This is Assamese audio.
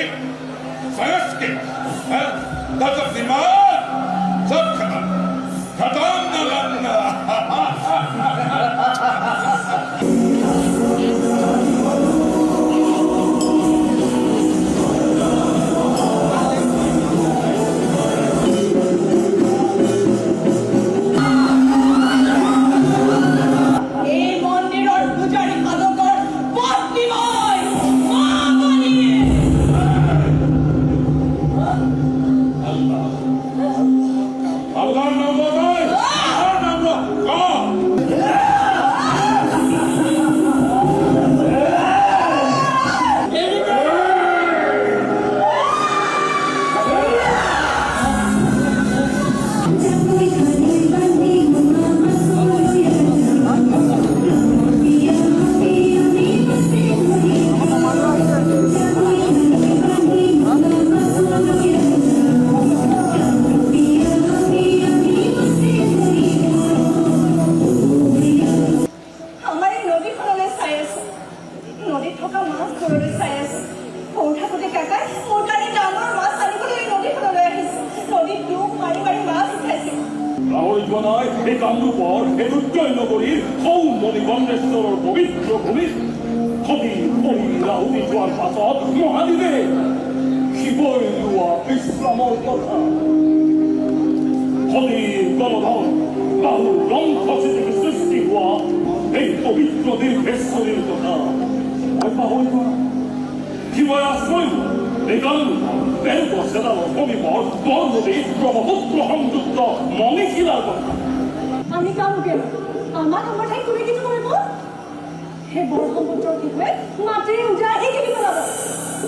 के साइंस के दस दिमाग सब खत्म खत्म ना পবিত্ৰ ভূমি কবি মহিলা উঠোয়াৰ পাছত মহাদেৱে শিৱই লোৱা বিশ্ৰামৰ কথা কবিৰ গলধন বাহু গ্ৰন্থচিতিকে সৃষ্টি হোৱা এই পবিত্ৰ দীৰ্ঘেশ্বৰীৰ কথা মই পাহৰি যোৱা শিৱই আশ্ৰয় এই বেলগছডালৰ সমীপৰ বৰ নদী ব্ৰহ্মপুত্ৰ সংযুক্ত মণিশিলাৰ কথা আমি কামকে আমাৰ আমাৰ ঠাই তুমি কিছু কৰবো হে বড় সম্পত্তিৰ বিষয়ে মাটিৰ উজাড় এই কি বলাবো